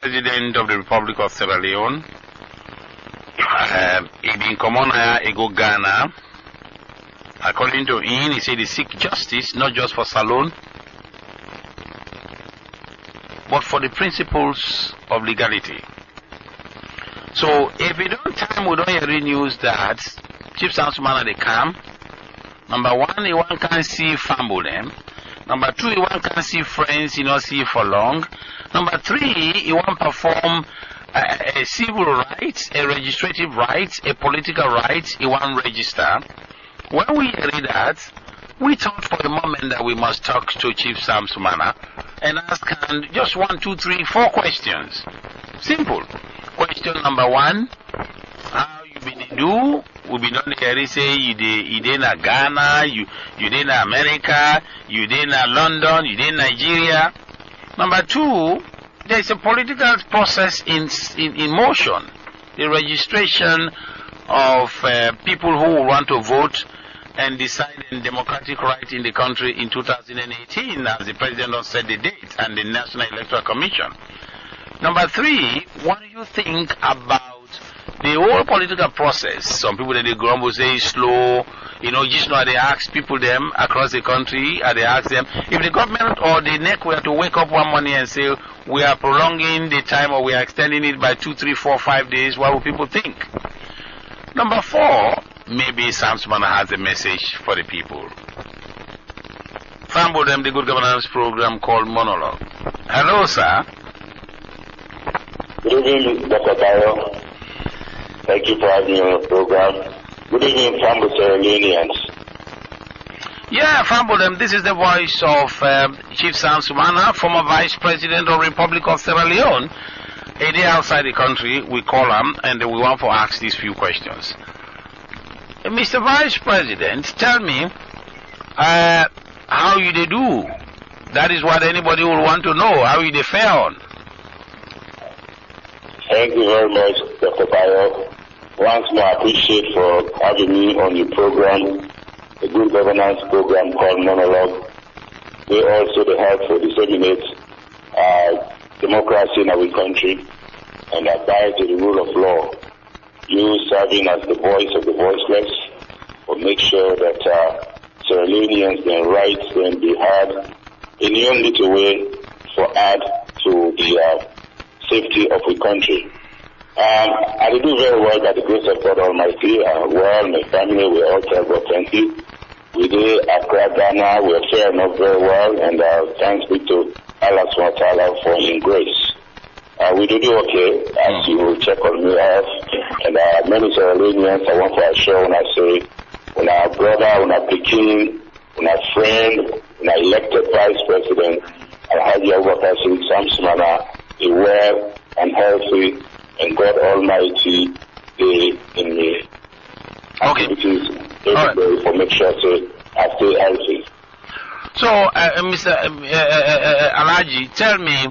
President of the Republic of Sierra Leone. He been commoner ego Ghana. According to him, he said he seek justice not just for Salone, but for the principles of legality. So if we don't hear news that Chief Sam Sumana they come, number one, he one can see famble them. Number two, he one can see friends, he not see for long. Number three, he want perform a civil rights, a legislative rights, a political rights, he want register. When we hear that, we thought for a moment that we must talk to Chief Sam Sumana and ask him just 1, 2, 3, 4 questions. Simple. Question number one, how you been do? We been on the area say you in Ghana, you in America, you in London, you in Nigeria. Number two, there is a political process in motion. The registration of people who want to vote and decide in democratic right in the country in 2018, as the president has set the date, and the National Electoral Commission. Number three, what do you think about the whole political process? Some people that they grumble say it's slow. Just now they ask people them across the country, and they ask them if the government or the NEC were to wake up one morning and say we are prolonging the time or we are extending it by 2, 3, 4, 5 days, what will people think? Number four, maybe Sam Sumana has a message for the people. Fambo them the good governance program called Monologue. Hello, sir. Good evening, Dr. Bayor. Thank you for having me on the program. Good evening, Fambo Sierra Leoneans. Yeah, Fambo them, this is the voice of Chief Sam Sumana, former Vice President of the Republic of Sierra Leone. A day outside the country, we call him and we want to ask these few questions. Mr. Vice President, tell me how you they do. That is what anybody will want to know. How you they fare on. Thank you very much, Dr. Bayor. Once more, I appreciate for having me on your program, a good governance program called Monologue. We also help to disseminate democracy in our country and abide to the rule of law. You serving as the voice of the voiceless will make sure that Sierra Leoneans their rights can be heard in your little way for add to the safety of the country. I do very well by the grace of God Almighty. Well, my family, we all tell God thank you. We did Accra, Ghana, we are faring up very well, and thanks be to Allah subhanahu wa ta'ala for His grace. We do okay, as you will check on me out. And many Sierra Leoneans, I want to assure when I say, when our brother, when our Peking, when our friend, when our elected Vice President, Alhaji Abubakar Sam Sumana, is well and healthy, and God Almighty be in me. Okay. It is every day for make sure I stay healthy. So, Mr. Alhaji, tell me,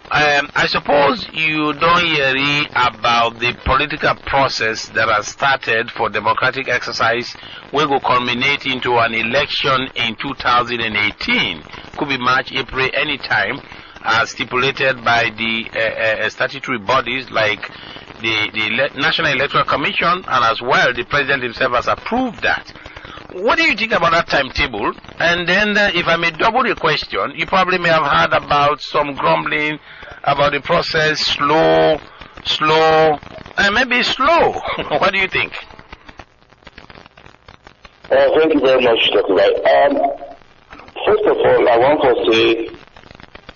I suppose you don't hear about the political process that has started for democratic exercise will go culminate into an election in 2018. Could be March, April, any time, as stipulated by the statutory bodies like the National Electoral Commission, and as well the President himself has approved that. What do you think about that timetable? And then, if I may double the question, you probably may have heard about some grumbling about the process, slow, and maybe slow. What do you think? Thank you very much, Dr. Bai. First of all, I want to say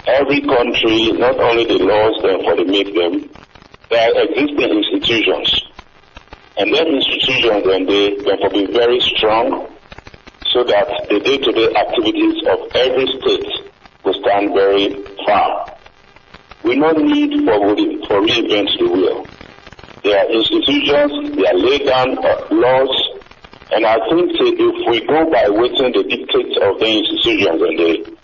every country, not only the laws them for the make them, there are existing institutions. And then institutions then they will be very strong so that the day-to-day activities of every state will stand very firm. We no need for reinvent the wheel. There are institutions, there are laid down laws, and I think if we go by waiting the dictates of the institutions, and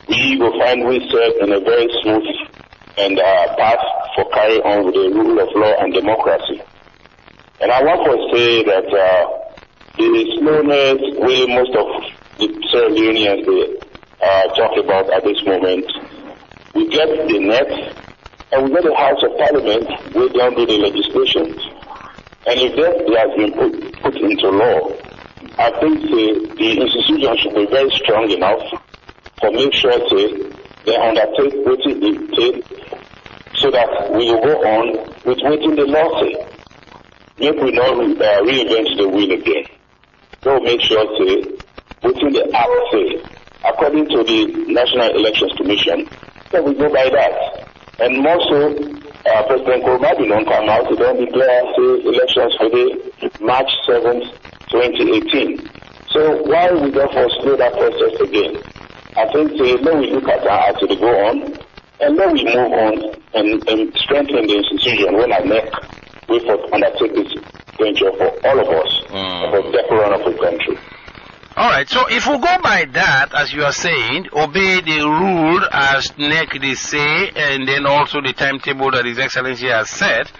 we will find ourselves in a very smooth and path for carrying on with the rule of law and democracy. And I want to say that the slowness way most of the Sierra Leoneans talk about at this moment, we get the net, and we get the House of Parliament, we don't do the legislation. And if that has been put into law, I think the institution should be very strong enough to make sure they undertake what it takes so that we will go on with what the law say. Make we not reinvent the wheel again. So make sure what the act say, according to the National Elections Commission, that we go by that. And more so, President Kurmadi don't come out, he don't declare elections for the March 7th, 2018. So why we therefore slow that process again? I think let we look at that as we go on, and let we move on and strengthen the institution when I make we for undertake this venture for all of us, for the run of the country. All right, so if we go by that, as you are saying, obey the rule as NEC they say, and then also the timetable that His Excellency has set,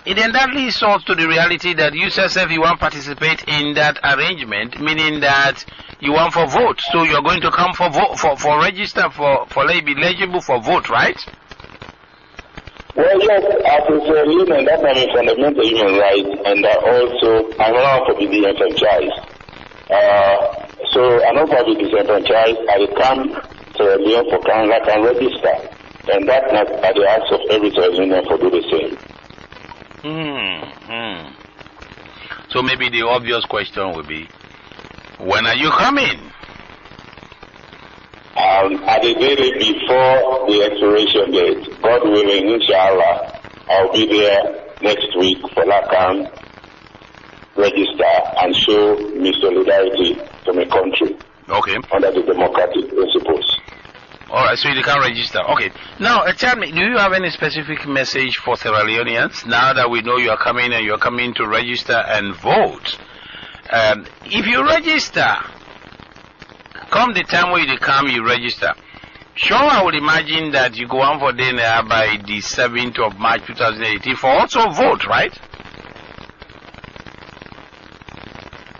then that leads us to the reality that you yourself, you want to participate in that arrangement, meaning that you want for vote. So you're going to come for vote, for register, for be eligible for vote, right? Well, yes, as a Leone, that's a fundamental human right, and also I'm not to be disenfranchised. So I'm not to be disenfranchised. I come to Leone for Canada, I can register, and that's not at the ask of every Leone for do the same. So maybe the obvious question would be, when are you coming? At the day before the expiration date, God willing, inshallah, I'll be there next week for LACAM, register and show my solidarity to my country. Okay. Under the democratic principles. All right, so you can register. Okay. Now, tell me, do you have any specific message for Sierra Leoneans now that we know you are coming and you are coming to register and vote? If you register, come the time when you come, you register. Sure, I would imagine that you go on for dinner by the 7th of March 2018 for also vote, right?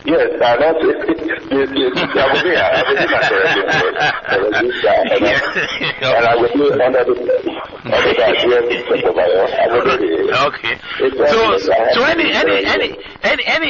Yes, that's it. And I will be under the Okay. So any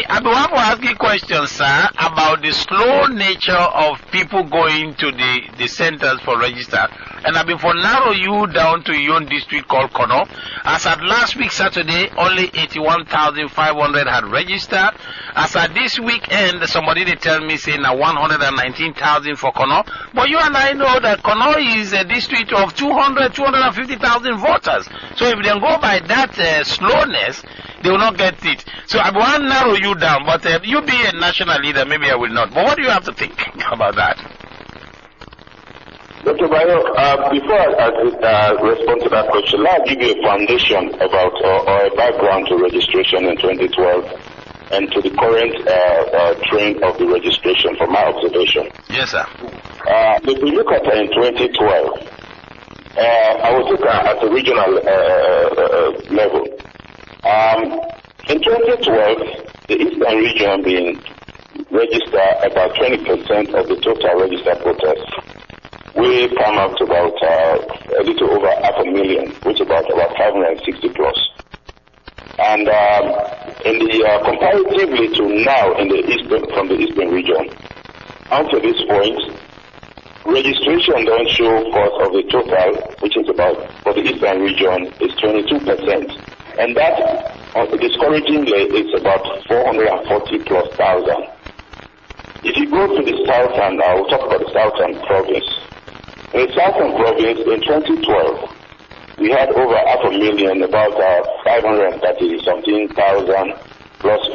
I want to ask you questions, sir, about the slow nature of people going to the centers for register. And I've been for narrow you down to your own district called Kono. As at last week Saturday, only 81,500 had registered. As at this weekend, somebody they tell me saying now 119,000 for Kono. But you and I know that Kono is a district of 250,000 voters. So if they go by that slowness, they will not get it. So I want to narrow you down. But you be a national leader, maybe I will not. But what do you have to think about that? Dr. Bayor, before I respond to that question, let me give you a foundation about or a background to registration in 2012 and to the current trend of the registration from my observation. Yes, sir. If we look at in 2012, I was looking at the regional level. In 2012, the Eastern region being registered about 20% of the total registered voters. We come up to about a little over 500,000, which is about 560 plus. And in the comparatively to now in the eastern, from the eastern region, up to this point, registration don't show cost of the total, which is about for the eastern region is 22%, and that discouragingly is about 440 plus thousand. If you go to the southern, I will talk about the southern province. In the southern province, in 2012, we had over 500,000, about 530-something thousand plus,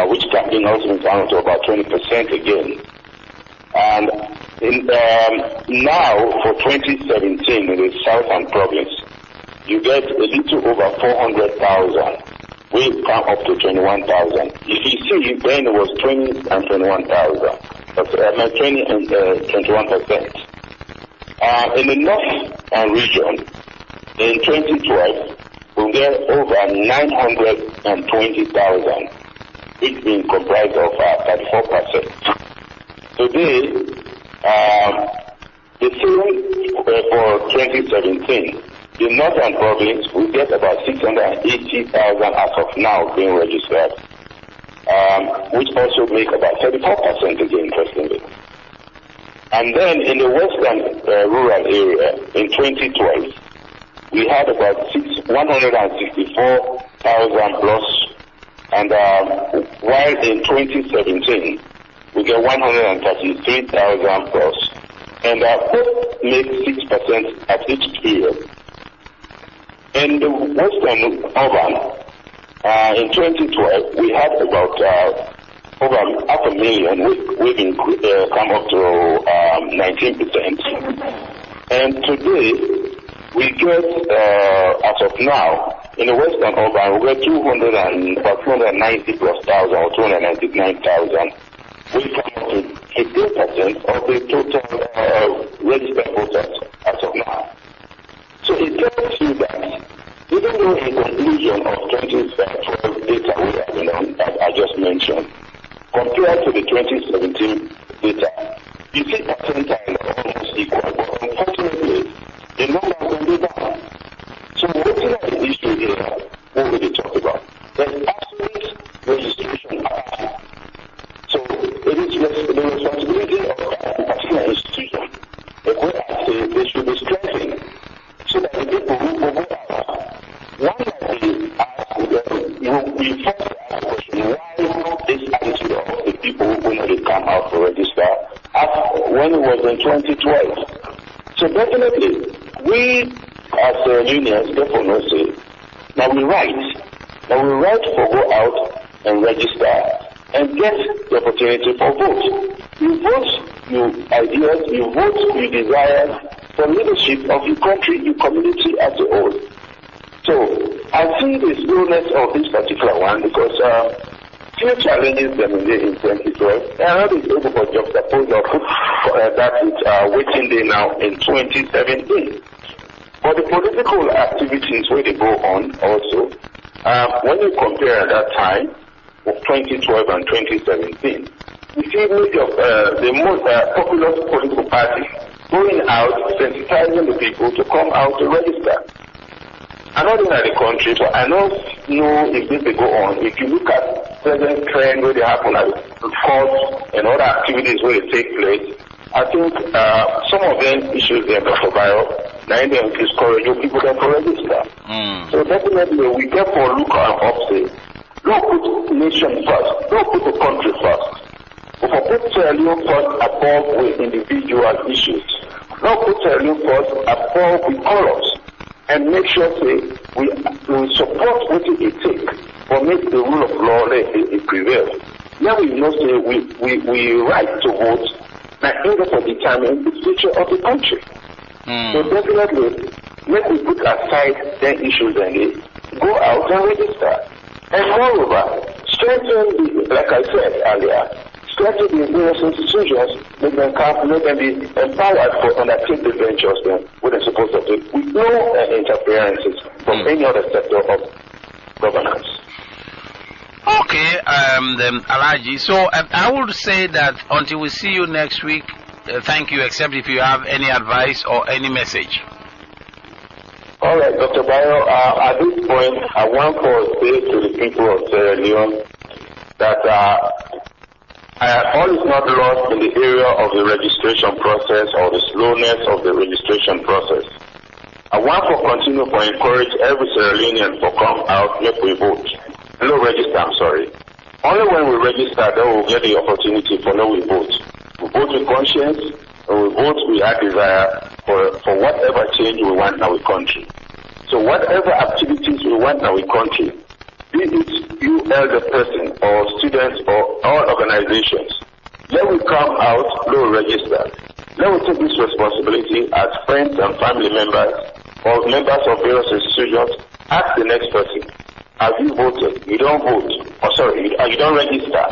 which can be also down to about 20% again. And now, for 2017, in the southern province, you get a little over 400,000. We come up to 21,000. If you see, then it was 20 and 21,000. That's 20 and 21%. In the north region, in 2012, we get over 920,000, which being comprised of 34%. Today, the same for 2017 The northern province, we get about 680,000 as of now being registered, which also make about 34% again, interestingly. And then in the western rural area, in 2012, we had about 164,000 plus, and while in 2017, we get 133,000 plus, and both make 6% at each period. In the western urban, in 2012, we had about over 500,000, we've come up to 19%. And today, we get, as of now, in the western urban, we get about 290 plus thousand or 299,000. We come up to 15% of the total registered voters as of now. So it tells you that even though in conclusion of 2012 data we have, as I just mentioned, compared to the 2017 data, you see percentile are almost equal, but unfortunately, the number will be down. So what is the issue here? What will we talk about? There's absolute registration capacity. So it is the responsibility of that particular institution. But what I say, they should be strengthened so that the people who will go out, one that they ask, we first ask the question, why this attitude of the people when they come out to register as when it was in 2012? So definitely, we as unions, therefore, say, now we write for go out and register and get the opportunity for vote. You vote your ideas, you vote your desires for leadership of your country, your community as a whole. So I see the slowness of this particular one because few challenges them in 2012. They are not able for jobs suppose or put that is waiting there now in 2017. But the political activities where they go on also, when you compare that time of 2012 and 2017, we see many of the most popular political parties going out, sensitizing the people to come out to register. I'm not in the country, but I don't know if this will go on. If you look at present trend where they happen at courts and other activities where they take place, I think some of them issues there, Dr. Bayor, now them discourage people to register. So definitely we therefore look at upstate. Don't put nation first. Don't put the country first. But put you first above with individual issues. Don't put you first above with colors. And make sure we support what it takes for make the rule of law prevail. Now we know we right to vote and in order to determine the future of the country. So definitely, let we put aside the issues and go out and register. And moreover, strengthen like I said earlier, strengthen the various institutions, make them be empowered for undertake the ventures what they're supposed to do with no interferences from any other sector of governance. Okay, Alaji. So I would say that until we see you next week, thank you, except if you have any advice or any message. All right, Dr. Bayor, at this point, I want to say to the people of Sierra Leone that all is not lost in the area of the registration process or the slowness of the registration process. I want to continue to encourage every Sierra Leonean to come out, make we vote. No register, I'm sorry. Only when we register that we'll get the opportunity for no we vote. We vote with conscience, and we vote with our desire for whatever change we want in our country. So whatever activities we want in our country, be it you elder person or students or all organizations, let we come out, no register. Let we take this responsibility as friends and family members or members of various institutions. Ask the next person. Have you voted? You don't vote. Oh, sorry, you don't register.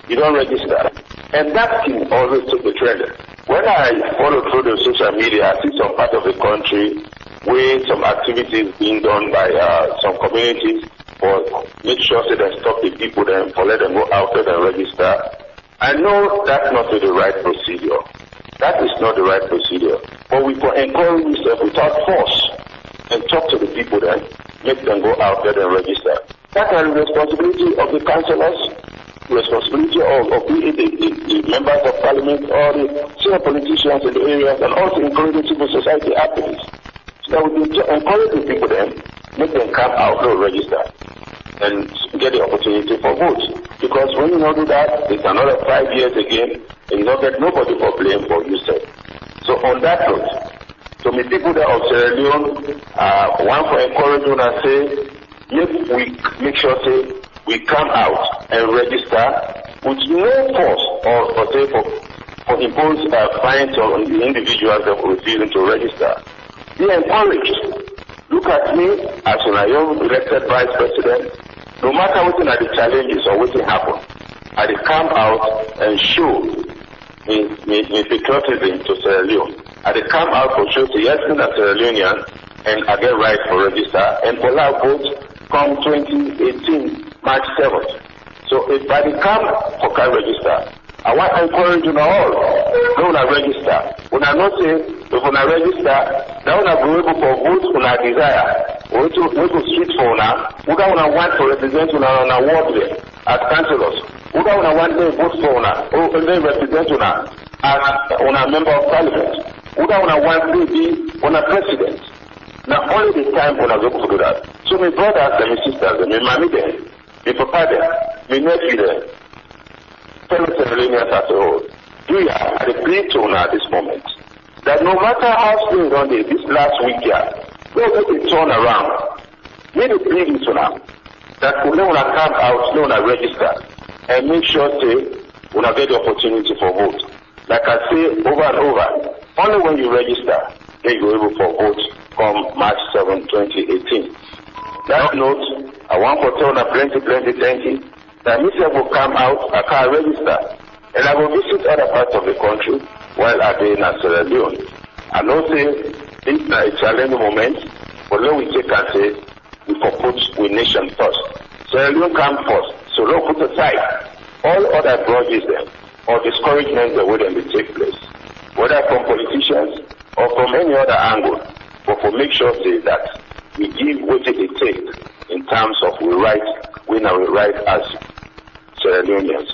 You don't register. And that can always take the trend. When I follow through the social media, I see some part of the country where some activities being done by some communities for make sure that they stop the people then for let them go out there and register. I know that's not the right procedure. That is not the right procedure. But we can encourage yourself without force and talk to the people then, make them go out there and register. That is the responsibility of the councillors, the responsibility of the members of parliament, or the senior politicians in the areas, and also including civil society activists. So that we can encourage the people then, make them come out, go register, and get the opportunity for vote. Because when you not do that, it's another 5 years again, and you don't get nobody for blame for you said. So on that note, to me people that of Sierra Leone, one for encouraging and say, make sure say we come out and register with no force or say for impose fines on the individuals that were refusing to register. Be encouraged. Look at me as a young elected vice president. No matter what are the challenges or what happen, I will come out and show me patriotism to Sierra Leone. I will come out for show to yes, I'm a Sierra Leonean, and I get right for register and for our vote come 2018 March 7th. So if I come for can register, I want to encourage you all. Don't register. When I not say if when I register, now I go able for vote when I desire. We go street for now. We don't want to represent on a ward there as councillors. We don't want to vote for now or they represent now as on a member of parliament. We don't want to be on a president. Now only the time when I go to do that. So my brothers and my sisters and my mommy there, my papa there, my nephew there, fellow Sierra as a whole, we are at the plea tone at this moment that no matter how things on this last week here, we'll get it turned around. Make the plea to now that we don't come out, we don't register, and make sure say we don't get the opportunity for vote. Like I say over and over, only when you register, then you're able for vote come March 7, 2018. That note, I want to tell you plenty, that myself will come out, I can register, and I will visit other parts of the country while I be in Sierra Leone. I know say this is a challenging moment, but then we take and say we can put the nation first. Sierra Leone come first, so don't put aside all other grudges there or discouragements that will take place, whether from politicians or from any other angle, but for make sure say that we give what it takes in terms of we right as Sierra Leoneans.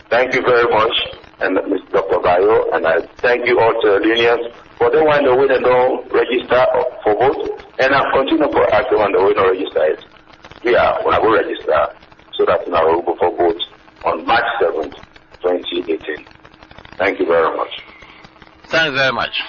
Thank you very much, and Mr. Dr. Bayor, and I thank you all Sierra Leoneans for the one that we don't register for vote, and I'll continue for us the one that we don't register it. Yeah, when I will register, so that now we'll go for vote on March 7th, 2018. Thank you very much. Thanks very much.